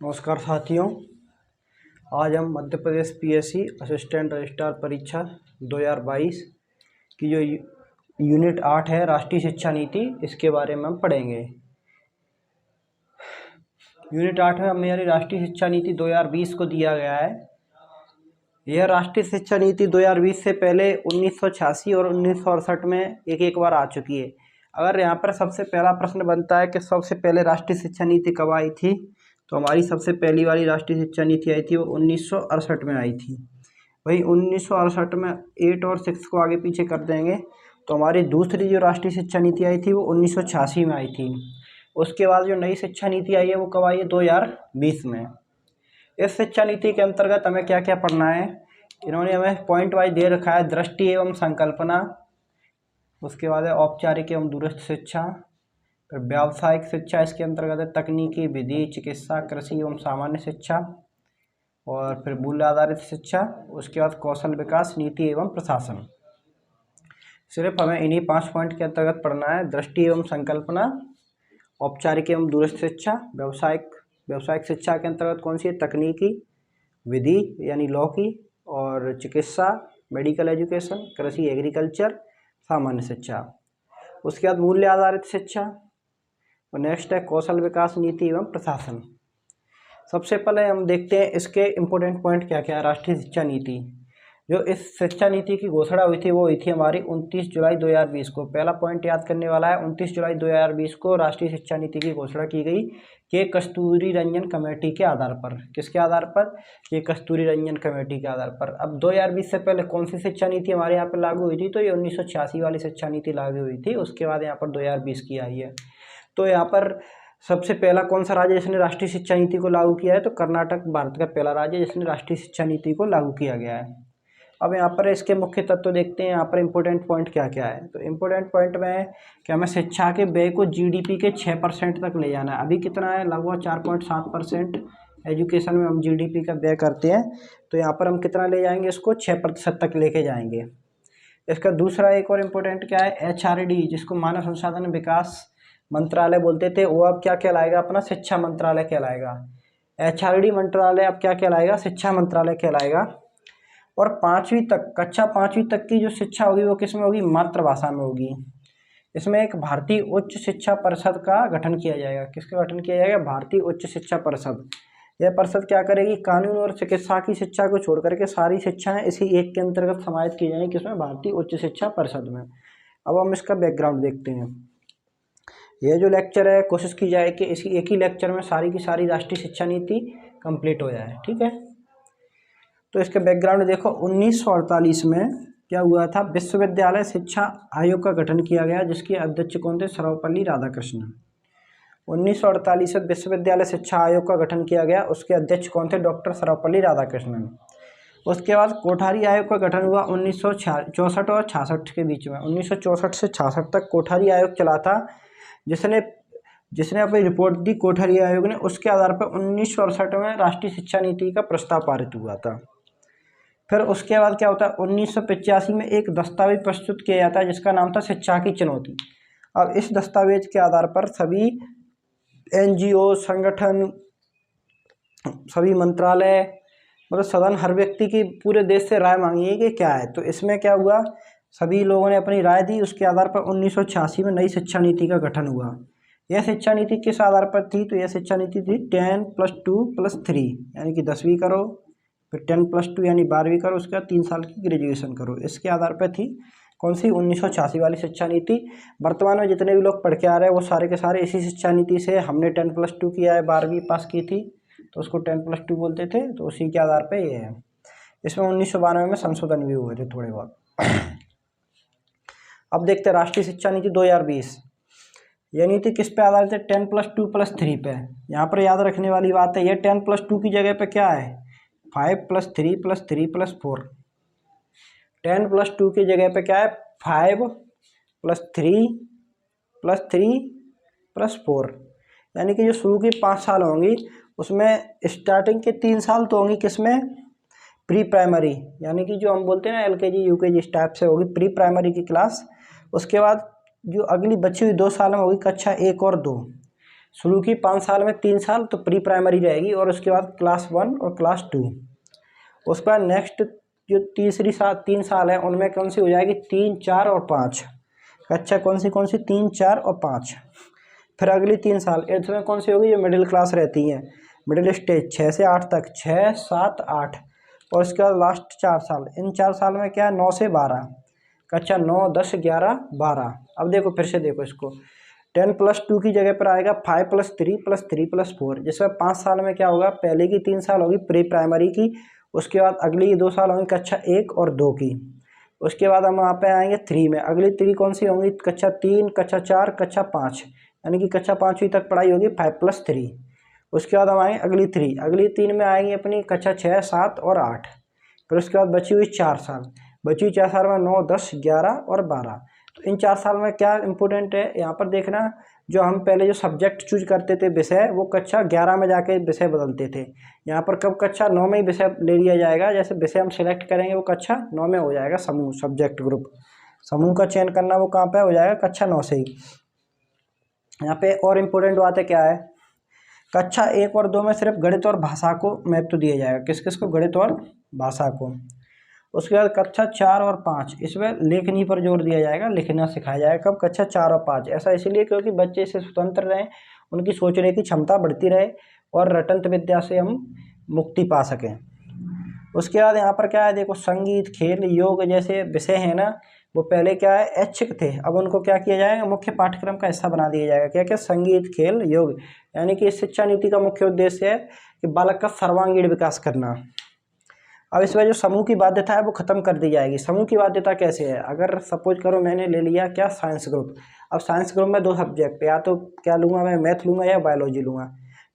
नमस्कार साथियों। आज हम Madhya Pradesh PSC assistant registrar परीक्षा 2022 की जो यूनिट 8 है राष्ट्रीय शिक्षा नीति, इसके बारे में हम पढ़ेंगे। यूनिट 8 में हमें राष्ट्रीय शिक्षा नीति 2020 को दिया गया है। यह राष्ट्रीय शिक्षा नीति 2020 से पहले 1986 और 1968 में एक बार आ चुकी है। अगर यहाँ पर सबसे पहला प्रश्न बनता है कि सबसे पहले राष्ट्रीय शिक्षा नीति कब आई थी, तो हमारी सबसे पहली वाली राष्ट्रीय शिक्षा नीति आई थी वो 1968 में आई थी। वही 1968 में 8 और 6 को आगे पीछे कर देंगे तो हमारी दूसरी जो राष्ट्रीय शिक्षा नीति आई थी वो 1986 में आई थी। उसके बाद जो नई शिक्षा नीति आई है वो कब आई है? 2020 में। इस शिक्षा नीति के अंतर्गत हमें क्या क्या पढ़ना है, इन्होंने हमें पॉइंट वाइज दे रखा है। दृष्टि एवं संकल्पना, उसके बाद है औपचारिक एवं दूरस्थ शिक्षा, फिर व्यावसायिक शिक्षा, इसके अंतर्गत है तकनीकी, विधि, चिकित्सा, कृषि एवं सामान्य शिक्षा, और फिर मूल्य आधारित शिक्षा, उसके बाद कौशल विकास, नीति एवं प्रशासन। सिर्फ हमें इन्हीं 5 पॉइंट के अंतर्गत पढ़ना है। दृष्टि एवं संकल्पना, औपचारिक एवं दूरस्थ शिक्षा, व्यावसायिक शिक्षा के अंतर्गत कौन सी है? तकनीकी, विधि यानी लॉ की, और चिकित्सा मेडिकल एजुकेशन, कृषि एग्रीकल्चर, सामान्य शिक्षा। उसके बाद मूल्य आधारित शिक्षा, और नेक्स्ट है कौशल विकास, नीति एवं प्रशासन। सबसे पहले हम देखते हैं इसके इम्पोर्टेंट पॉइंट क्या क्या है। राष्ट्रीय शिक्षा नीति, जो इस शिक्षा नीति की घोषणा हुई थी वो हुई थी हमारी 29 जुलाई 2020 को। पहला पॉइंट याद करने वाला है, 29 जुलाई 2020 को राष्ट्रीय शिक्षा नीति की घोषणा की गई कि कस्तूरी रंजन कमेटी के आधार पर। किसके आधार पर? ये कस्तूरी रंजन कमेटी के आधार पर। अब 2020 से पहले कौन सी शिक्षा नीति हमारे यहाँ पर लागू हुई थी? तो ये 1986 वाली शिक्षा नीति लागू हुई थी। उसके बाद यहाँ पर 2020 की आई है। तो यहाँ पर सबसे पहला कौन सा राज्य जिसने राष्ट्रीय शिक्षा नीति को लागू किया है? तो कर्नाटक भारत का पहला राज्य जिसने राष्ट्रीय शिक्षा नीति को लागू किया गया है। अब यहाँ पर इसके मुख्य तत्व देखते हैं, यहाँ पर इम्पोर्टेंट पॉइंट क्या क्या है। तो इम्पोर्टेंट पॉइंट में है कि हमें शिक्षा के व्यय को जीडीपी के 6% तक ले जाना है। अभी कितना है? लगभग 4.7% एजुकेशन में हम जीडीपी का व्यय करते हैं। तो यहाँ पर हम कितना ले जाएंगे? इसको 6% तक लेके जाएंगे। इसका दूसरा एक और इम्पोर्टेंट क्या है? एचआरडी, जिसको मानव संसाधन विकास मंत्रालय बोलते थे, वो अब क्या कहलाएगा? अपना शिक्षा मंत्रालय कहलाएगा। एचआरडी मंत्रालय अब क्या कहलाएगा? शिक्षा मंत्रालय कहलाएगा। और 5वीं तक, कक्षा 5वीं तक की जो शिक्षा होगी वो किस में होगी? मातृभाषा में होगी। इसमें एक भारतीय उच्च शिक्षा परिषद का गठन किया जाएगा। किसका गठन किया जाएगा? भारतीय उच्च शिक्षा परिषद। यह परिषद क्या करेगी? कानून और चिकित्सा की शिक्षा को छोड़ करके सारी शिक्षाएं इसी एक के अंतर्गत समाहित की जाएंगी। किसमें? भारतीय उच्च शिक्षा परिषद में। अब हम इसका बैकग्राउंड देखते हैं। यह जो लेक्चर है, कोशिश की जाए कि इसी एक ही लेक्चर में सारी की सारी राष्ट्रीय शिक्षा नीति कंप्लीट हो जाए। ठीक है, तो इसके बैकग्राउंड देखो। 1948 में क्या हुआ था? विश्वविद्यालय शिक्षा आयोग का गठन किया गया, जिसके अध्यक्ष कौन थे? सर्वपल्ली राधाकृष्णन। 1948 में विश्वविद्यालय शिक्षा आयोग का गठन किया गया, उसके अध्यक्ष कौन थे? डॉक्टर सर्वपल्ली राधाकृष्णन। उसके बाद कोठारी आयोग का गठन हुआ 1964 और 66 के बीच में। 1964 से 66 तक कोठारी आयोग चला था, जिसने अपनी रिपोर्ट दी कोठारी आयोग ने। उसके आधार पर 1968 में राष्ट्रीय शिक्षा नीति का प्रस्ताव पारित हुआ था। फिर उसके बाद क्या होता है? 1985 में एक दस्तावेज प्रस्तुत किया जाता है जिसका नाम था शिक्षा की चुनौती। अब इस दस्तावेज के आधार पर सभी एनजीओ, संगठन, सभी मंत्रालय, मतलब सदन, हर व्यक्ति की पूरे देश से राय मांगी है कि क्या है। तो इसमें क्या हुआ? सभी लोगों ने अपनी राय दी। उसके आधार पर 1986 में नई शिक्षा नीति का गठन हुआ। यह शिक्षा नीति किस आधार पर थी? तो यह शिक्षा नीति थी 10+2+3, यानी कि 10वीं करो, फिर 10+2 यानी 12वीं करो, उसके बाद 3 साल की ग्रेजुएशन करो। इसके आधार पर थी कौन सी? 1986 वाली शिक्षा नीति। वर्तमान में जितने भी लोग पढ़ के आ रहे हैं वो सारे के सारे इसी शिक्षा नीति से। हमने 10+2 किया है, 12वीं पास की थी तो उसको 10+2 बोलते थे, तो उसी के आधार पर ये है। इसमें 1992 में संशोधन भी हुए थे थोड़े बहुत। अब देखते हैं राष्ट्रीय शिक्षा नीति 2020। यह नीति किस पे आधारित है? 10+2+3 पे। यहाँ पर याद रखने वाली बात है, यह 10+2 की जगह पे क्या है? 5+3+3+4। 10+2 की जगह पे क्या है? 5+3+3+4, यानी कि जो शुरू की 5 साल होंगी उसमें स्टार्टिंग के 3 साल तो होंगी किसमें? प्री प्राइमरी, यानी कि जो हम बोलते हैं ना एलकेजी यूकेजी, इस टाइप से होगी प्री प्राइमरी की क्लास। उसके बाद जो अगली बची हुई 2 साल में होगी कक्षा 1 और 2। शुरू की 5 साल में 3 साल तो प्री प्राइमरी रहेगी, और उसके बाद क्लास 1 और क्लास 2। उसके बाद नेक्स्ट जो 3 साल है उनमें कौन सी हो जाएगी, 3, 4 और 5। कक्षा कौन सी 3, 4 और 5। फिर अगली 3 साल 8th में कौन सी होगी, जो मिडिल क्लास रहती है, मिडिल स्टेज 6 से 8 तक, 6, 7, 8। और उसके बाद लास्ट 4 साल, इन 4 साल में क्या है, 9 से 12। कक्षा 9, 10, 11, 12। अब देखो फिर से देखो इसको, 10+2 की जगह पर आएगा 5+3+3+4, जिसमें 5 साल में क्या होगा, पहले की 3 साल होगी प्री प्राइमरी की, उसके बाद अगली 2 साल होंगी कक्षा 1 और 2 की। उसके बाद हम वहाँ पे आएंगे 3 में, अगली 3 कौन सी होंगी, कक्षा 3, कक्षा 4, कक्षा 5, यानी कि कक्षा 5वीं तक पढ़ाई होगी 5+3। उसके बाद हम आएंगे अगली 3 में आएंगे अपनी कक्षा 6, 7 और 8। फिर उसके बाद बची हुई 4 साल, में 9, 10, 11 और 12। तो इन 4 साल में क्या इंपॉर्टेंट है यहाँ पर देखना, जो हम पहले जो सब्जेक्ट चूज करते थे विषय, वो कक्षा 11 में जाके विषय बदलते थे। यहाँ पर कब कक्षा 9 में ही विषय ले लिया जाएगा, जैसे विषय हम सिलेक्ट करेंगे वो कक्षा 9 में हो जाएगा। समूह, सब्जेक्ट ग्रुप, समूह का चयन करना वो कहाँ पे हो जाएगा, कक्षा 9 से ही। यहाँ पे और इम्पोर्टेंट बात है क्या है, कक्षा 1 और 2 में सिर्फ गणित और भाषा को महत्व दिया जाएगा। किस किस को, गणित और भाषा को। उसके बाद कक्षा 4 और 5 इसमें लेखनी पर जोर दिया जाएगा, लिखना सिखाया जाएगा। कब, कक्षा 4 और 5। ऐसा इसलिए क्योंकि बच्चे इससे स्वतंत्र रहें, उनकी सोचने की क्षमता बढ़ती रहे और रटंत विद्या से हम मुक्ति पा सकें। उसके बाद यहाँ पर क्या है, देखो संगीत, खेल, योग जैसे विषय हैं ना, वो पहले क्या है, ऐच्छिक थे, अब उनको क्या किया जाएगा, मुख्य पाठ्यक्रम का हिस्सा बना दिया जाएगा। क्या क्या, संगीत, खेल, योग। यानी कि इस शिक्षा नीति का मुख्य उद्देश्य है कि बालक का सर्वांगीण विकास करना। अब इसमें जो समूह की बाध्यता है वो खत्म कर दी जाएगी। समूह की बाध्यता कैसे है, अगर सपोज करो मैंने ले लिया क्या, साइंस ग्रुप। अब साइंस ग्रुप में 2 सब्जेक्ट, या तो क्या लूँगा मैं, मैथ लूँगा या बायोलॉजी लूँगा।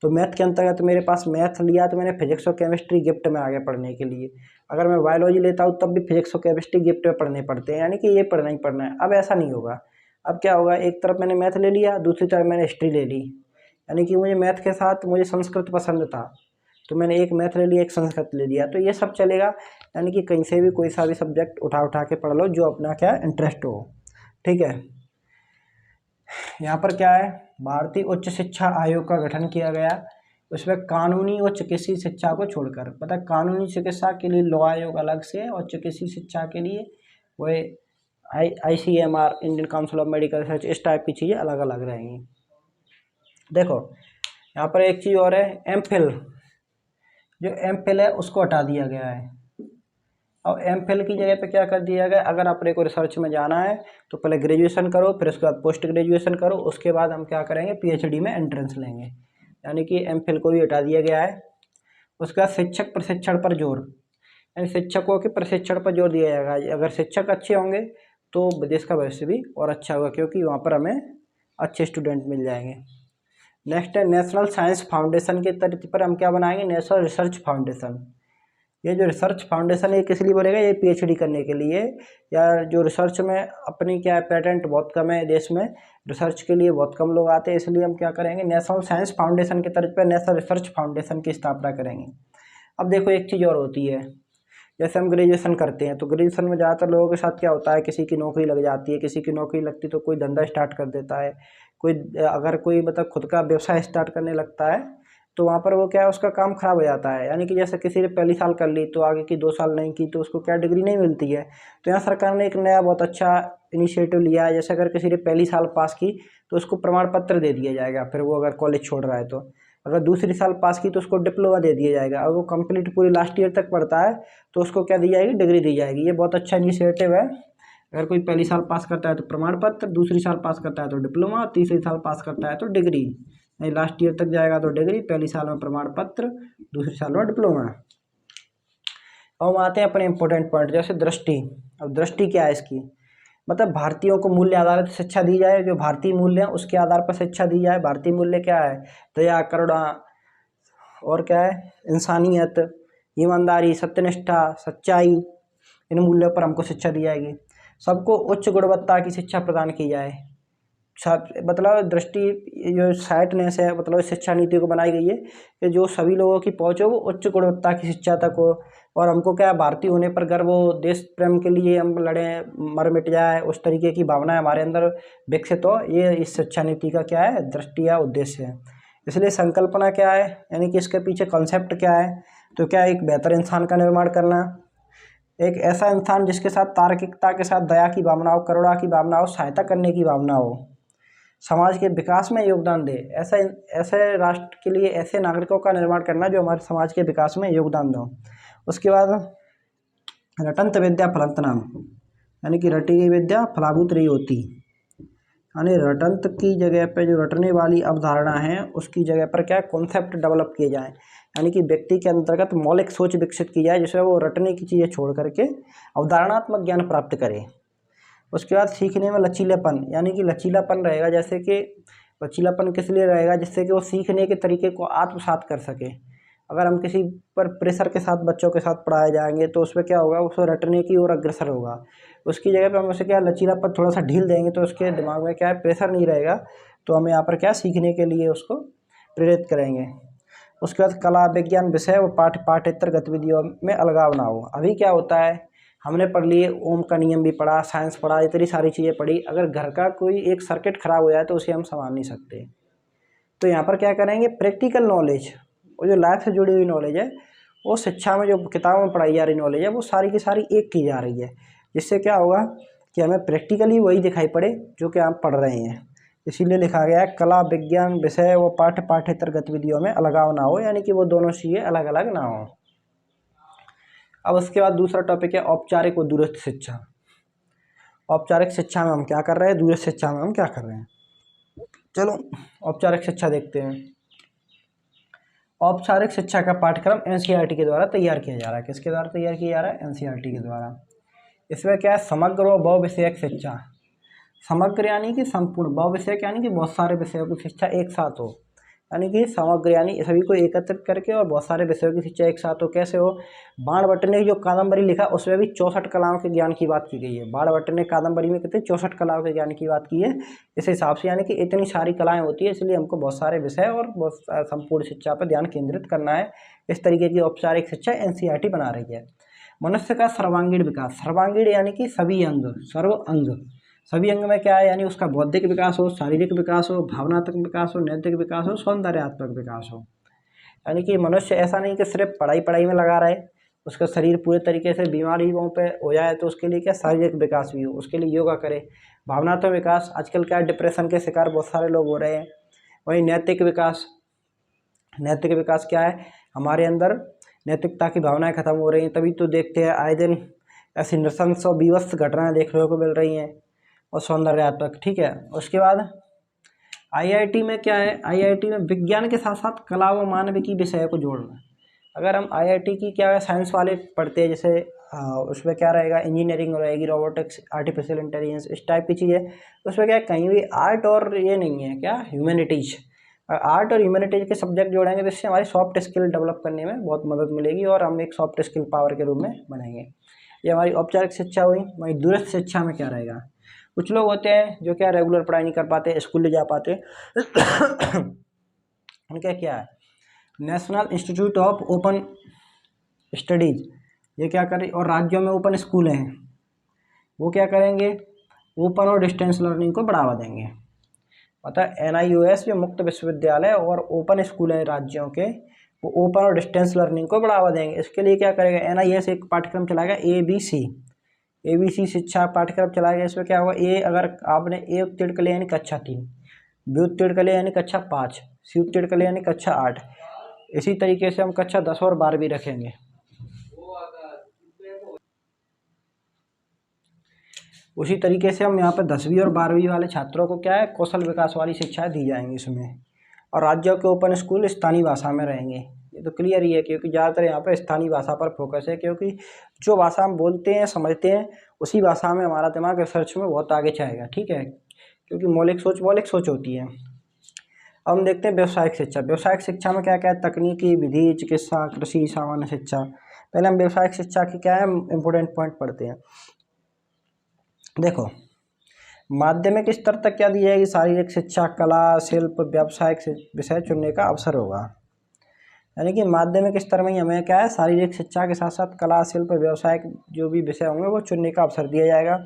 तो मैथ के अंतर्गत मेरे पास मैथ लिया तो मैंने फिजिक्स और केमिस्ट्री गिफ्ट में आ गया पढ़ने के लिए। अगर मैं बायोलॉजी लेता हूँ तब भी फिजिक्स और केमिस्ट्री गिफ्ट में पढ़ने पड़ते हैं, यानी कि ये पढ़ना ही पढ़ना है। अब ऐसा नहीं होगा, अब क्या होगा, एक तरफ मैंने मैथ ले लिया, दूसरी तरफ मैंने हिस्ट्री ले ली। यानी कि मुझे मैथ के साथ मुझे संस्कृत पसंद था, तो मैंने एक मैथ ले लिया, एक संस्कृत ले लिया, तो ये सब चलेगा। यानी कि कहीं से भी कोई सा भी सब्जेक्ट उठा के पढ़ लो जो अपना क्या इंटरेस्ट हो। ठीक है। यहाँ पर क्या है, भारतीय उच्च शिक्षा आयोग का गठन किया गया। उसमें कानूनी और चिकित्सीय शिक्षा को छोड़कर, पता है, कानूनी चिकित्सा के लिए लॉ आयोग अलग से, और चिकित्सीय शिक्षा के लिए वो ICMR, Indian council of medical research, इस टाइप की चीज़ें अलग अलग रहेंगी। देखो यहाँ पर एक चीज़ और है, एमफिल, जो एमफिल है उसको हटा दिया गया है। अब एमफिल की जगह पे क्या कर दिया गया, अगर अपने को रिसर्च में जाना है तो पहले ग्रेजुएशन करो, फिर उसके बाद पोस्ट ग्रेजुएशन करो, उसके बाद हम क्या करेंगे, PhD में एंट्रेंस लेंगे। यानी कि एमफिल को भी हटा दिया गया है। उसके बाद शिक्षक प्रशिक्षण पर जोर, यानी शिक्षकों के प्रशिक्षण पर जोर दिया जाएगा। अगर शिक्षक अच्छे होंगे तो देश का भविष्य भी और अच्छा होगा, क्योंकि वहाँ पर हमें अच्छे स्टूडेंट मिल जाएंगे। नेक्स्ट है नेशनल साइंस फाउंडेशन के तर्ज पर हम क्या बनाएंगे, नेशनल रिसर्च फाउंडेशन। ये जो रिसर्च फाउंडेशन है किस लिए बनेगा, ये PhD करने के लिए, या जो रिसर्च में अपनी क्या है, पेटेंट बहुत कम है देश में, रिसर्च के लिए बहुत कम लोग आते हैं, इसलिए हम क्या करेंगे, नेशनल साइंस फाउंडेशन के तर्ज पर नेशनल रिसर्च फाउंडेशन की स्थापना करेंगे। अब देखो एक चीज़ और होती है, जैसे हम ग्रेजुएशन करते हैं तो ग्रेजुएशन में ज़्यादातर लोगों के साथ क्या होता है, किसी की नौकरी लग जाती है, किसी की नौकरी लगती तो कोई धंधा स्टार्ट कर देता है, कोई अगर कोई मतलब खुद का व्यवसाय स्टार्ट करने लगता है तो वहाँ पर वो क्या है, उसका काम खराब हो जाता है। यानी कि जैसे किसी ने पहली साल कर ली तो आगे की 2 साल नहीं की तो उसको क्या डिग्री नहीं मिलती है। तो यहाँ सरकार ने एक नया बहुत अच्छा इनिशिएटिव लिया है, जैसे अगर किसी ने पहली साल पास की तो उसको प्रमाण पत्र दे दिया जाएगा, फिर वो अगर कॉलेज छोड़ रहा है तो। अगर दूसरी साल पास की तो उसको डिप्लोमा दे दिया जाएगा, अगर वो कंप्लीट पूरी लास्ट ईयर तक पढ़ता है तो उसको क्या दी जाएगी, डिग्री दी जाएगी। ये बहुत अच्छा इनिशिएटिव है। अगर कोई पहली साल पास करता है तो प्रमाण पत्र, दूसरी साल पास करता है तो डिप्लोमा, तीसरी साल पास करता है तो डिग्री। नहीं, लास्ट ईयर तक जाएगा तो डिग्री, पहली साल में प्रमाण पत्र, दूसरी साल में डिप्लोमा। अब हम आते हैं अपने इंपॉर्टेंट पॉइंट, जैसे दृष्टि। अब दृष्टि क्या है इसकी, मतलब भारतीयों को मूल्य आधारित शिक्षा दी जाए, जो भारतीय मूल्य हैं उसके आधार पर शिक्षा दी जाए। भारतीय मूल्य क्या है, दया, करुणा, और क्या है, इंसानियत, ईमानदारी, सत्यनिष्ठा, सच्चाई, इन मूल्यों पर हमको शिक्षा दी जाएगी। सबको उच्च गुणवत्ता की शिक्षा प्रदान की जाए। मतलब दृष्टि जो साइटनेस है, मतलब शिक्षा नीति को बनाई गई है कि जो सभी लोगों की पहुँच हो वो उच्च गुणवत्ता की शिक्षा तक हो, और हमको क्या भारतीय होने पर गर्व हो, देश प्रेम के लिए हम लड़ें, मर मिट जाए, उस तरीके की भावना हमारे अंदर विकसित हो। ये इस शिक्षा नीति का क्या है, दृष्टि या उद्देश्य है। इसलिए संकल्पना क्या है, यानी कि इसके पीछे कॉन्सेप्ट क्या है, तो क्या एक बेहतर इंसान का निर्माण करना, एक ऐसा इंसान जिसके साथ तार्किकता के साथ दया की भावना हो, करुणा की भावना हो, सहायता करने की भावना हो, समाज के विकास में योगदान दे। ऐसा ऐसे राष्ट्र के लिए ऐसे नागरिकों का निर्माण करना जो हमारे समाज के विकास में योगदान दो। उसके बाद रटंत विद्या फलंत नाम, यानी कि रटी गई विद्या फलाभूत नहीं होती, यानी रटंत की जगह पे जो रटने वाली अवधारणा है उसकी जगह पर क्या कॉन्सेप्ट डेवलप किए जाएं, यानी कि व्यक्ति के अंतर्गत मौलिक सोच विकसित की जाए जिसमें वो रटने की चीज़ें छोड़ करके अवधारणात्मक ज्ञान प्राप्त करे। उसके बाद सीखने में लचीलापन, यानी कि लचीलापन रहेगा, जैसे कि लचीलापन किस लिए रहेगा, जिससे कि वो सीखने के तरीके को आत्मसात कर सके। अगर हम किसी पर प्रेशर के साथ बच्चों के साथ पढ़ाए जाएंगे तो उसमें क्या होगा, उसको रटने की ओर अग्रसर होगा। उसकी जगह पर हम उसे क्या लचीलापन थोड़ा सा ढील देंगे तो उसके दिमाग में क्या है प्रेशर नहीं रहेगा, तो हम यहाँ पर क्या सीखने के लिए उसको प्रेरित करेंगे। उसके बाद कला विज्ञान विषय व पाठ्येतर गतिविधियों में अलगाव ना हो। अभी क्या होता है, हमने पढ़ लिए ओम का नियम भी पढ़ा, साइंस पढ़ा, इतनी सारी चीज़ें पढ़ी, अगर घर का कोई एक सर्किट खराब हो जाए तो उसे हम संभाल नहीं सकते। तो यहाँ पर क्या करेंगे, प्रैक्टिकल नॉलेज, वो जो लाइफ से जुड़ी हुई नॉलेज है, वो शिक्षा में जो किताबों में पढ़ाई जा रही नॉलेज है वो सारी की सारी एक की जा रही है, जिससे क्या होगा कि हमें प्रैक्टिकली वही दिखाई पड़े जो कि आप पढ़ रहे हैं। इसीलिए लिखा गया है कला विज्ञान विषय व पाठ्येतर गतिविधियों में अलगाव ना हो, यानी कि वो दोनों चीज़ें अलग अलग ना हो। अब उसके बाद दूसरा टॉपिक है औपचारिक व दूरस्थ शिक्षा। औपचारिक शिक्षा में हम क्या कर रहे हैं, दूरस्थ शिक्षा में हम क्या कर रहे हैं। चलो औपचारिक शिक्षा देखते हैं। औपचारिक शिक्षा का पाठ्यक्रम एनसीईआरटी के द्वारा तैयार किया जा रहा है। किसके द्वारा तैयार किया जा रहा है, एनसीईआरटी के द्वारा। इसमें क्या है, समग्र व बहुविषयक शिक्षा। समग्र यानी कि संपूर्ण, बहुविषयक यानी कि बहुत सारे विषयों की शिक्षा एक साथ हो, यानी कि समग्र यानी सभी को एकत्रित करके और बहुत सारे विषयों की शिक्षा एक साथ हो। कैसे हो, बाणभट्ट ने जो कादम्बरी लिखा उसमें भी 64 कलाओं के ज्ञान की बात की गई है। बाणभट्ट ने कादम्बरी में कितने 64 कलाओं के ज्ञान की बात की है। इस हिसाब से यानी कि इतनी सारी कलाएं होती है, इसलिए हमको बहुत सारे विषय और बहुत संपूर्ण शिक्षा पर ध्यान केंद्रित करना है। इस तरीके की औपचारिक शिक्षा एनसीईआरटी बना रही है। मनुष्य का सर्वांगीण विकास, सर्वांगीण यानी कि सभी अंग, सर्व अंग, सभी अंग में क्या है, यानी उसका बौद्धिक विकास हो, शारीरिक विकास हो, भावनात्मक विकास हो, नैतिक विकास हो, सौंदर्यात्मक विकास हो। यानी कि मनुष्य ऐसा नहीं कि सिर्फ पढ़ाई पढ़ाई में लगा रहे, उसका शरीर पूरे तरीके से बीमारियों पे हो जाए, तो उसके लिए क्या शारीरिक विकास भी हो, उसके लिए योगा करे। भावनात्मक विकास, आजकल क्या डिप्रेशन के शिकार बहुत सारे लोग हो रहे हैं। वहीं नैतिक विकास, नैतिक विकास क्या है, हमारे अंदर नैतिकता की भावनाएं खत्म हो रही हैं, तभी तो देखते हैं आए दिन ऐसी नृशंस और बीभत्स घटनाएं देखने को मिल रही हैं। और सौंदर्यात्मक, ठीक है। उसके बाद आईआईटी में क्या है, आईआईटी में विज्ञान के साथ साथ कला व मानविकी विषय को जोड़ना। अगर हम आईआईटी की क्या है साइंस वाले पढ़ते हैं, जैसे उसमें क्या रहेगा, इंजीनियरिंग रहेगी, रोबोटिक्स, आर्टिफिशियल इंटेलिजेंस, इस टाइप की चीज़ें। उसमें क्या कहीं भी आर्ट और ये नहीं है क्या, ह्यूमैनिटीज। आर्ट और ह्यूमैनिटीज के सब्जेक्ट जोड़ेंगे तो इससे हमारी सॉफ्ट स्किल डेवलप करने में बहुत मदद मिलेगी और हम एक सॉफ्ट स्किल पावर के रूप में बनेंगे। ये हमारी औपचारिक शिक्षा हुई। वहीं दूरस्थ शिक्षा में क्या रहेगा, कुछ लोग होते हैं जो क्या रेगुलर पढ़ाई नहीं कर पाते, स्कूल नहीं जा पाते उनका क्या है, national institute of open studies, ये क्या करें, और राज्यों में ओपन स्कूल हैं, वो क्या करेंगे, ओपन और डिस्टेंस लर्निंग को बढ़ावा देंगे। मतलब एनआईओएस जो मुक्त विश्वविद्यालय और ओपन स्कूल हैं राज्यों के, वो ओपन और डिस्टेंस लर्निंग को बढ़ावा देंगे। इसके लिए क्या करेगा, एनआईओएस एक पाठ्यक्रम चलाएगा एबीसी शिक्षा पाठ्यक्रम चलाएगा। इसमें क्या होगा, ए अगर आपने ए उत्तीर्ण कर लिया यानी कक्षा 3, बी उत्तीर्ण कर लिया यानी कक्षा 5, सी उत्तीर्ण कर लिया यानी कक्षा 8। इसी तरीके से हम कक्षा 10 और 12 रखेंगे। उसी तरीके से हम यहाँ पर 10वीं और 12वीं वाले छात्रों को क्या है, कौशल विकास वाली शिक्षाएं दी जाएंगी इसमें। और राज्यों के ओपन स्कूल स्थानीय भाषा में रहेंगे। ये तो क्लियर ही है, क्योंकि ज़्यादातर यहाँ पर स्थानीय भाषा पर फोकस है, क्योंकि जो भाषा हम बोलते हैं समझते हैं उसी भाषा में हमारा दिमाग रिसर्च में बहुत आगे जाएगा, ठीक है, क्योंकि मौलिक सोच होती है। अब हम देखते हैं व्यावसायिक शिक्षा। व्यावसायिक शिक्षा में क्या क्या है, तकनीकी, विधि, चिकित्सा, कृषि, सामान्य शिक्षा। पहले हम व्यावसायिक शिक्षा की क्या है इंपॉर्टेंट पॉइंट पढ़ते हैं। देखो, माध्यमिक स्तर तक क्या दी जाएगी, शारीरिक शिक्षा, कला, शिल्प, व्यावसायिक विषय चुनने का अवसर होगा। यानी कि माध्यमिक स्तर में ही हमें क्या है, शारीरिक शिक्षा के साथ साथ कला, शिल्प, व्यवसायिक जो भी विषय होंगे वो चुनने का अवसर दिया जाएगा।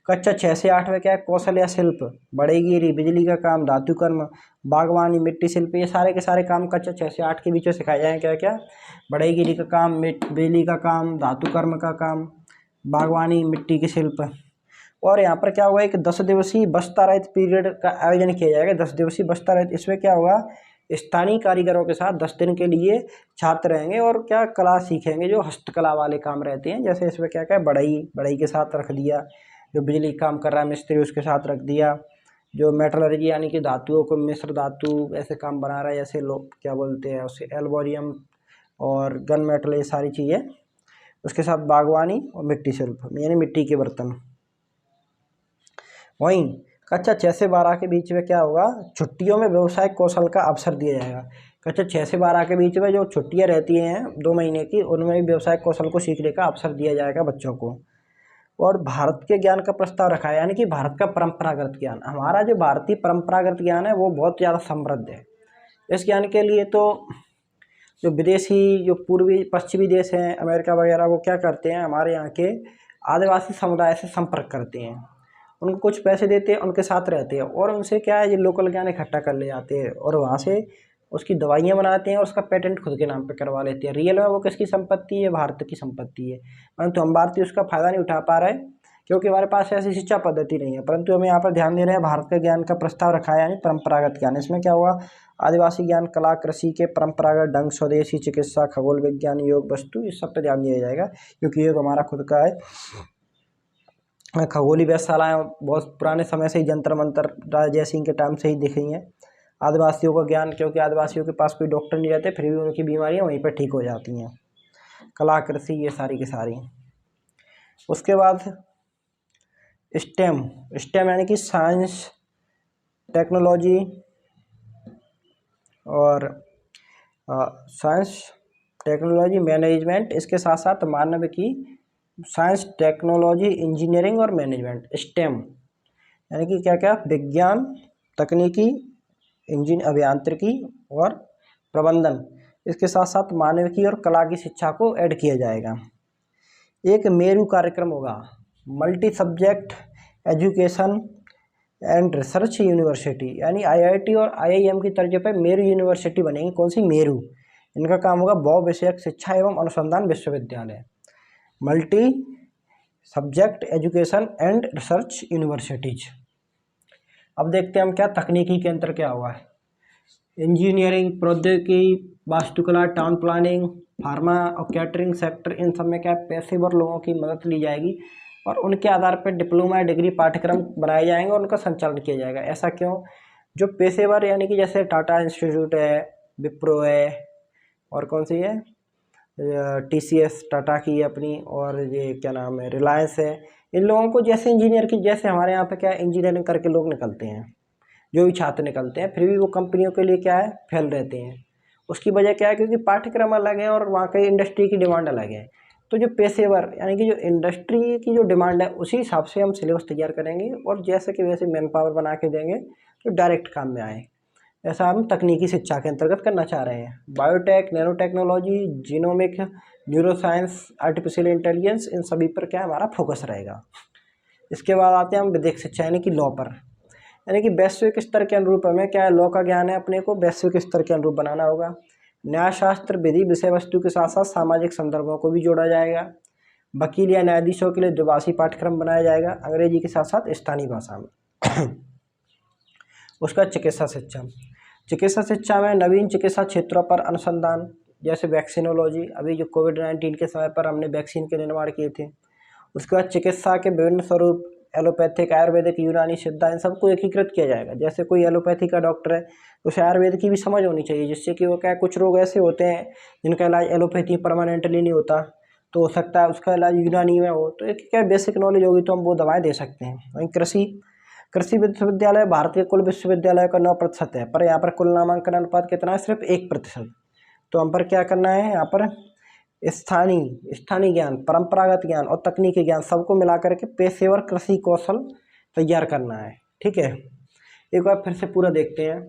कक्षा 6 से 8 में क्या है, कौशल या शिल्प, बढ़ईगिरी, बिजली का काम, धातु कर्म, बागवानी, मिट्टी शिल्प, ये सारे के सारे काम कक्षा 6 से 8 के बीच में सिखाए जाएंगे। क्या क्या, बढ़ईगिरी का काम, बिजली का काम, धातु कर्म का काम, बागवानी, मिट्टी के शिल्प। और यहाँ पर क्या होगा, एक 10 दिवसीय बस्ता रहित पीरियड का आयोजन किया जाएगा। 10 दिवसीय बस्ता रहित, इसमें क्या होगा, स्थानीय कारीगरों के साथ 10 दिन के लिए छात्र रहेंगे और क्या कला सीखेंगे, जो हस्तकला वाले काम रहते हैं। जैसे इसमें क्या क्या, बढ़ई के साथ रख दिया, जो बिजली काम कर रहा है मिस्त्री उसके साथ रख दिया, जो मेटलर्जी यानी कि धातुओं को मिश्र धातु ऐसे काम बना रहा है, जैसे लोग क्या बोलते हैं उसे, एल्बोरियम और गन मेटल, ये सारी चीज़ें। उसके साथ बागवानी और मिट्टी शिल्प यानी मिट्टी के बर्तन। वहीं कक्षा 6 से 12 के बीच में क्या होगा, छुट्टियों में व्यवसायिक कौशल का अवसर दिया जाएगा। कक्षा 6 से 12 के बीच में जो छुट्टियां रहती हैं 2 महीने की, उनमें भी व्यवसायिक कौशल को सीखने का अवसर दिया जाएगा बच्चों को। और भारत के ज्ञान का प्रस्ताव रखा है, यानी कि भारत का परंपरागत ज्ञान। हमारा जो भारतीय परंपरागत ज्ञान है वो बहुत ज़्यादा समृद्ध है। इस ज्ञान के लिए तो जो विदेशी, जो पूर्वी पश्चिमी देश हैं, अमेरिका वगैरह, वो क्या करते हैं, हमारे यहाँ के आदिवासी समुदाय से संपर्क करते हैं, उनको कुछ पैसे देते हैं, उनके साथ रहते हैं और उनसे क्या है, ये लोकल ज्ञान इकट्ठा कर ले जाते हैं और वहाँ से उसकी दवाइयाँ बनाते हैं और उसका पेटेंट खुद के नाम पे करवा लेते हैं। रियल में वो किसकी संपत्ति है, भारत की संपत्ति है, परंतु हम भारतीय उसका फ़ायदा नहीं उठा पा रहे क्योंकि हमारे पास ऐसी शिक्षा पद्धति नहीं है। परंतु हमें यहाँ पर ध्यान दे रहे हैं, भारत के ज्ञान का प्रस्ताव रखा है, यानी परंपरागत ज्ञान। इसमें क्या हुआ, आदिवासी ज्ञान, कला, कृषि के परंपरागत ढंग, स्वदेशी चिकित्सा, खगोल विज्ञान, योग, वस्तु, इस सब पर ध्यान दिया जाएगा क्योंकि योग हमारा खुद का है। खगोलीय वेधशालाएँ बहुत पुराने समय से ही, जंतर मंतर राजा जय सिंह के टाइम से ही दिख रही हैं। आदिवासियों का ज्ञान, क्योंकि आदिवासियों के पास कोई डॉक्टर नहीं रहते, फिर भी उनकी बीमारियां वहीं पर ठीक हो जाती हैं। कला, कृषि, ये सारी की सारी। उसके बाद स्टेम यानी कि साइंस, टेक्नोलॉजी और साइंस, टेक्नोलॉजी, मैनेजमेंट, इसके साथ साथ मानव की साइंस, टेक्नोलॉजी, इंजीनियरिंग और मैनेजमेंट, स्टेम यानी कि क्या क्या, विज्ञान, तकनीकी, अभियांत्रिकी और प्रबंधन, इसके साथ साथ मानविकी और कला की शिक्षा को ऐड किया जाएगा। एक मेरू कार्यक्रम होगा, multi subject education and research university, यानी IIT और IIM की तर्ज पर मेरू यूनिवर्सिटी बनेगी। कौन सी, मेरू। इनका काम होगा बहु विषयक शिक्षा एवं अनुसंधान विश्वविद्यालय, multi subject education and research universities. अब देखते हैं हम क्या तकनीकी के अंतर क्या हुआ है। इंजीनियरिंग, प्रौद्योगिकी, वास्तुकला, टाउन प्लानिंग, फार्मा और कैटरिंग सेक्टर, इन सब में क्या पेशेवर लोगों की मदद ली जाएगी और उनके आधार पर डिप्लोमा, डिग्री, पाठ्यक्रम बनाए जाएंगे और उनका संचालन किया जाएगा। ऐसा क्यों, जो पेशेवर यानी कि जैसे टाटा इंस्टीट्यूट है, विप्रो है और कौन सी है, TCS टाटा की अपनी, और ये क्या नाम है, रिलायंस है, इन लोगों को जैसे इंजीनियर की, जैसे हमारे यहाँ पे क्या इंजीनियरिंग करके लोग निकलते हैं, जो भी छात्र निकलते हैं, फिर भी वो कंपनियों के लिए क्या है, फेल रहते हैं। उसकी वजह क्या है, क्योंकि पाठ्यक्रम अलग है और वहाँ की इंडस्ट्री की डिमांड अलग है। तो जो पेशेवर यानी कि जो इंडस्ट्री की जो डिमांड है, उसी हिसाब से हम सिलेबस तैयार करेंगे और जैसे कि वैसे मैन पावर बना के देंगे जो डायरेक्ट काम में आए। ऐसा हम तकनीकी शिक्षा के अंतर्गत करना चाह रहे हैं। Biotech, nano technology, genomic, neuro science, artificial intelligence, इन सभी पर क्या हमारा फोकस रहेगा। इसके बाद आते हैं हम विधिक शिक्षा यानी कि लॉ पर, यानी कि वैश्विक स्तर के अनुरूप हमें क्या है, लॉ का ज्ञान है, अपने को वैश्विक स्तर के अनुरूप बनाना होगा। न्यायशास्त्र, विधि, विषय वस्तु के साथ साथ सामाजिक संदर्भों को भी जोड़ा जाएगा। वकील या न्यायाधीशों के लिए द्विभाषी पाठ्यक्रम बनाया जाएगा, अंग्रेजी के साथ साथ स्थानीय भाषा में। उसका चिकित्सा शिक्षा में नवीन चिकित्सा क्षेत्रों पर अनुसंधान, जैसे वैक्सीनोलॉजी, अभी जो कोविड-19 के समय पर हमने वैक्सीन के निर्माण किए थे। उसके बाद चिकित्सा के विभिन्न स्वरूप, एलोपैथिक, आयुर्वेदिक, यूनानी, सिद्धा, इन सबको एकीकृत किया जाएगा। जैसे कोई एलोपैथी का डॉक्टर है तो उसे आयुर्वेद की भी समझ होनी चाहिए, जिससे कि वो क्या, कुछ रोग ऐसे होते हैं जिनका इलाज एलोपैथी परमानेंटली नहीं होता, तो हो सकता है उसका इलाज यूनानी में हो, तो एक क्या बेसिक नॉलेज होगी तो हम वो दवाएँ दे सकते हैं। वहीं कृषि विश्वविद्यालय भारत के कुल विश्वविद्यालय का 9% है, पर यहाँ पर कुल नामांकन अनुपात कितना है, सिर्फ 1%। तो हम पर क्या करना है, यहाँ पर स्थानीय ज्ञान, परंपरागत ज्ञान और तकनीकी ज्ञान सबको मिलाकर के पेशेवर कृषि कौशल तैयार करना है। ठीक है, एक बार फिर से पूरा देखते हैं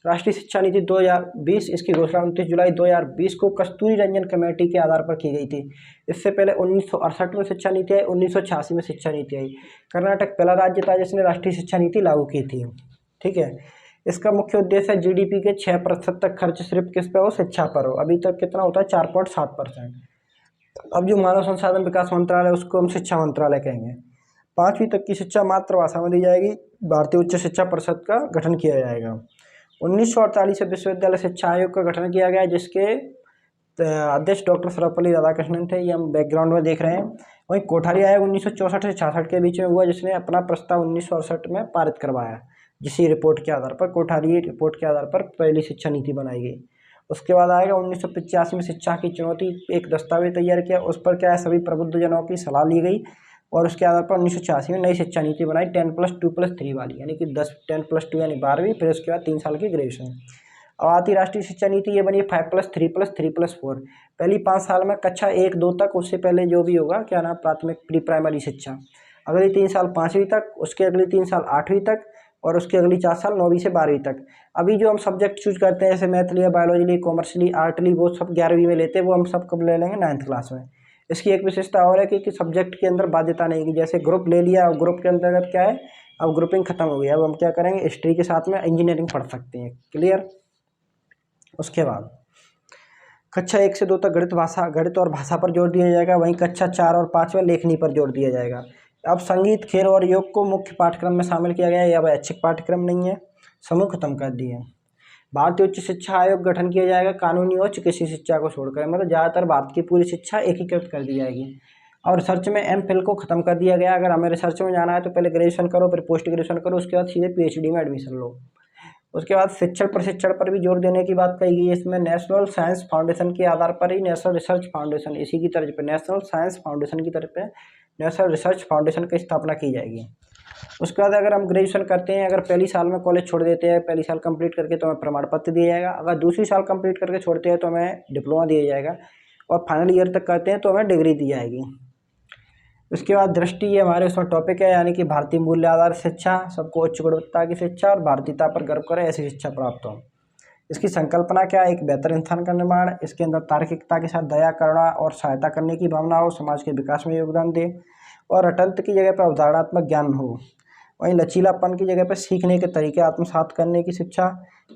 राष्ट्रीय शिक्षा नीति 2020 इसकी घोषणा 29 जुलाई 2020 को कस्तूरी रंजन कमेटी के आधार पर की गई थी। इससे पहले 1968 में शिक्षा नीति आई, 1986 में शिक्षा नीति आई। कर्नाटक पहला राज्य था जिसने राष्ट्रीय शिक्षा नीति लागू की थी। ठीक है, इसका मुख्य उद्देश्य है जीडीपी के 6% तक खर्च सिर्फ किस पे हो, शिक्षा पर हो। अभी तक कितना होता है, 4.7%। अब जो मानव संसाधन विकास मंत्रालय है उसको हम शिक्षा मंत्रालय कहेंगे। 5वीं तक की शिक्षा मातृभाषा में दी जाएगी। भारतीय उच्च शिक्षा परिषद का गठन किया जाएगा। 1948 से विश्वविद्यालय शिक्षा आयोग का गठन किया गया जिसके अध्यक्ष डॉक्टर सर्वपल्ली राधाकृष्णन थे, ये हम बैकग्राउंड में देख रहे हैं। वहीं कोठारी आयोग 1964 से 66 के बीच में हुआ जिसने अपना प्रस्ताव 1968 में पारित करवाया। जिसी रिपोर्ट के आधार पर, कोठारी रिपोर्ट के आधार पर पहली शिक्षा नीति बनाई गई। उसके बाद आएगा 1985 में शिक्षा की चुनौती, एक दस्तावेज तैयार किया। उस पर क्या है, सभी प्रबुद्धजनों की सलाह ली गई और उसके आधार पर 1986 में नई शिक्षा नीति बनाई 10+2+3 वाली, यानी कि 10+2 यानी 12वीं, फिर उसके बाद 3 साल की ग्रेजुएशन। अब आती राष्ट्रीय शिक्षा नीति ये बनी 5+3+3+4। पहली 5 साल में कक्षा 1-2 तक, उससे पहले जो भी होगा क्या नाम, प्राथमिक प्री प्राइमरी शिक्षा। अगली 3 साल 5वीं तक, उसके अगली 3 साल 8वीं तक और उसके अगली 4 साल 9वीं से 12वीं तक। अभी जो हम सब्जेक्ट चूज करते हैं जैसे मैथ लिया, बायोलॉजी ली, कॉमर्स ली, आर्ट ली, वो सब 11वीं में लेते हैं, वो हम सब कब ले लेंगे, 9th क्लास में। इसकी एक विशेषता और है कि सब्जेक्ट के अंदर बाध्यता नहीं की, जैसे ग्रुप ले लिया और ग्रुप के अंतर्गत क्या है, अब ग्रुपिंग खत्म हो गई, अब हम क्या करेंगे, हिस्ट्री के साथ में इंजीनियरिंग पढ़ सकते हैं। क्लियर। उसके बाद कक्षा 1 से 2 तक गणित और भाषा पर जोर दिया जाएगा। वहीं कक्षा 4 और 5 में लेखनी पर जोर दिया जाएगा। अब संगीत, खेल और योग को मुख्य पाठ्यक्रम में शामिल किया गया है। अब ऐच्छिक पाठ्यक्रम नहीं है, समूह खत्म कर दिए। भारतीय उच्च शिक्षा आयोग गठन किया जाएगा, कानूनी और चिकित्सीय शिक्षा को छोड़कर, मतलब ज़्यादातर भारत की पूरी शिक्षा एकीकृत कर दी जाएगी। और रिसर्च में MPhil को खत्म कर दिया गया। अगर हमें रिसर्च में जाना है तो पहले ग्रेजुएशन करो, फिर पोस्ट ग्रेजुएशन करो, उसके बाद सीधे PhD में एडमिशन लो। उसके बाद शिक्षण प्रशिक्षण पर भी जोर देने की बात कही गई है। इसमें नेशनल साइंस फाउंडेशन के आधार पर ही नेशनल रिसर्च फाउंडेशन, इसी की तर्ज पर नेशनल साइंस फाउंडेशन की तरफ पे नेशनल रिसर्च फाउंडेशन की स्थापना की जाएगी। उसके बाद अगर हम ग्रेजुएशन करते हैं, अगर पहली साल में कॉलेज छोड़ देते हैं, पहली साल कंप्लीट करके तो हमें प्रमाण पत्र दिया जाएगा। अगर दूसरी साल कंप्लीट करके छोड़ते हैं तो हमें डिप्लोमा दिया जाएगा और फाइनल ईयर तक करते हैं तो हमें डिग्री दी जाएगी। उसके बाद दृष्टि, ये हमारे उसमें टॉपिक है, यानी कि भारतीय मूल्य आधारित शिक्षा, सबको उच्च गुणवत्ता की शिक्षा और भारतीयता पर गर्व करे ऐसी शिक्षा प्राप्त हो। इसकी संकल्पना क्या है, एक बेहतर इंसान का निर्माण। इसके अंदर तार्किकता के साथ दया, करुणा और सहायता करने की भावना हो, समाज के विकास में योगदान दे और अटलता की जगह पर अवधारणात्मक ज्ञान हो। वहीं लचीलापन की जगह पर सीखने के तरीके आत्मसात करने की शिक्षा,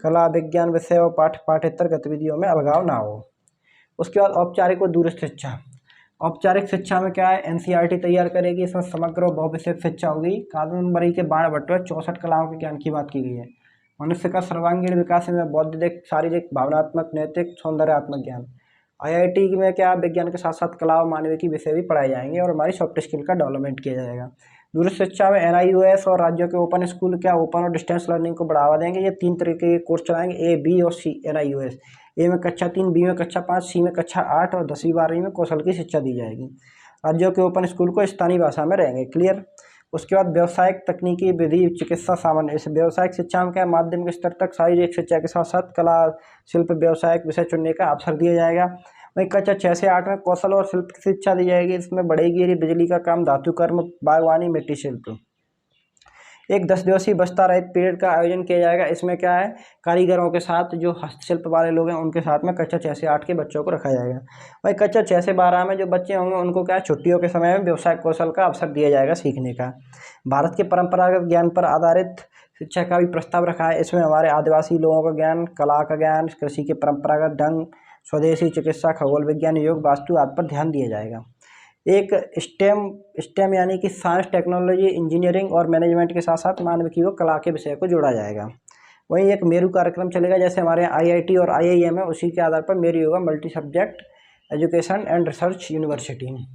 कला विज्ञान विषय और पाठ्येतर गतिविधियों में अलगाव ना हो। उसके बाद औपचारिक और दूरस्थ शिक्षा। औपचारिक शिक्षा में क्या है, NCERT तैयार करेगी। इसमें समग्र और बहुविषयक शिक्षा होगी। कादम्बरी के बाण भट्ट में 64 कलाओं के ज्ञान की बात की गई है। मनुष्य का सर्वांगीण विकास में बौद्धिक, शारीरिक, भावनात्मक, नैतिक, सौंदर्यात्मक ज्ञान। IIT में क्या, विज्ञान के साथ साथ कला और मानविकी विषय भी पढ़ाए जाएंगे और हमारी सॉफ्ट स्किल का डेवलपमेंट किया जाएगा। दूरस्थ शिक्षा में NIOS और राज्यों के ओपन स्कूल क्या, ओपन और डिस्टेंस लर्निंग को बढ़ावा देंगे। ये 3 तरीके के कोर्स चलाएंगे, A, B और C। NIOS A में कक्षा 3, B में कक्षा 5, C में कक्षा 8 और 10वीं 12वीं में कौशल की शिक्षा दी जाएगी। राज्यों के ओपन स्कूल को स्थानीय भाषा में रहेंगे। क्लियर। उसके बाद व्यवसायिक, तकनीकी, विधि, चिकित्सा, सामान्य। इस व्यवसायिक शिक्षा में क्या, माध्यमिक स्तर तक शारीरिक शिक्षा के साथ साथ कला, शिल्प, व्यवसायिक विषय चुनने का अवसर दिया जाएगा। वहीं कक्षा 6 से 8 में कौशल और शिल्प की शिक्षा दी जाएगी। इसमें बढ़ेगी बिजली का काम, धातु कर्म, बागवानी, मिट्टी शिल्प। एक 10 दिवसीय बस्ता रहित पीरियड का आयोजन किया जाएगा। इसमें क्या है, कारीगरों के साथ, जो हस्तशिल्प वाले लोग हैं उनके साथ में कक्षा 6 से 8 के बच्चों को रखा जाएगा। वहीं कक्षा 6 से 12 में जो बच्चे होंगे उनको क्या, छुट्टियों के समय में व्यवसायिक कौशल का अवसर दिया जाएगा सीखने का। भारत के परंपरागत ज्ञान पर आधारित शिक्षा का भी प्रस्ताव रखा है। इसमें हमारे आदिवासी लोगों का ज्ञान, कला का ज्ञान, कृषि के परंपरागत ढंग, स्वदेशी चिकित्सा, खगोल विज्ञान, योग, वास्तु आदि पर ध्यान दिया जाएगा। एक स्टेम यानी कि साइंस, टेक्नोलॉजी, इंजीनियरिंग और मैनेजमेंट के साथ साथ मानविकी व कला के विषय को जोड़ा जाएगा। वहीं एक मेरू कार्यक्रम चलेगा, जैसे हमारे यहाँ IIT और IIM है, उसी के आधार पर मेरू होगा, multi subject education and research university.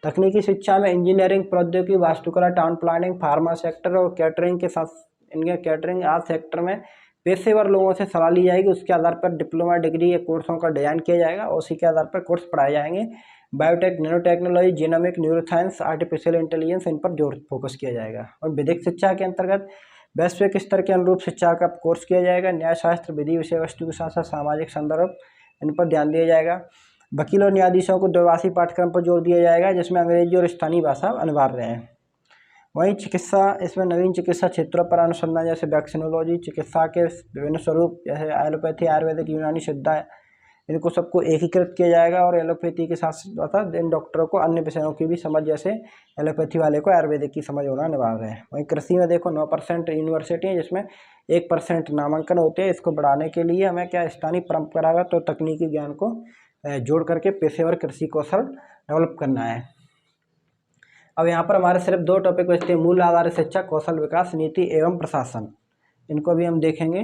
तकनीकी शिक्षा में इंजीनियरिंग, प्रौद्योगिकी, वास्तुकला, टाउन प्लानिंग, फार्मा सेक्टर और कैटरिंग के साथ, इनके कैटरिंग आदि सेक्टर में पेशेवर लोगों से सलाह ली जाएगी। उसके आधार पर डिप्लोमा, डिग्री या कोर्सों का डिजाइन किया जाएगा और उसी के आधार पर कोर्स पढ़ाए जाएंगे। Biotech, nano technology, genomic, neuroscience, artificial intelligence, इन पर जोर फोकस किया जाएगा। और विधिक शिक्षा के अंतर्गत वैश्विक स्तर के अनुरूप शिक्षा का कोर्स किया जाएगा। न्यायशास्त्र, विधि विषय वस्तु के साथ साथ सामाजिक संदर्भ, इन पर ध्यान दिया जाएगा। वकील और न्यायाधीशों को द्विभाषी पाठ्यक्रम पर जोर दिया जाएगा, जिसमें अंग्रेजी और स्थानीय भाषा अनिवार्य है। वहीं चिकित्सा, इसमें नवीन चिकित्सा क्षेत्रों पर अनुसंधान जैसे वैक्सीनोलॉजी, चिकित्सा के विभिन्न स्वरूप जैसे एलोपैथी, आयुर्वेदिक, यूनानी, सिद्धा, इनको सबको एकीकृत किया जाएगा और एलोपैथी के साथ साथ इन डॉक्टरों को अन्य विषयों की भी समझ, जैसे एलोपैथी वाले को आयुर्वेदिक की समझ होना अनिवार्य है। वहीं कृषि में देखो 9% यूनिवर्सिटी है जिसमें 1% नामांकन होते हैं। इसको बढ़ाने के लिए हमें क्या स्थानीय परंपरागत और तकनीकी ज्ञान को जोड़ करके पेशेवर कृषि कौशल डेवलप करना है। अब यहाँ पर हमारे सिर्फ 2 टॉपिक बचते हैं, मूल आधारित शिक्षा, कौशल विकास नीति एवं प्रशासन। इनको भी हम देखेंगे।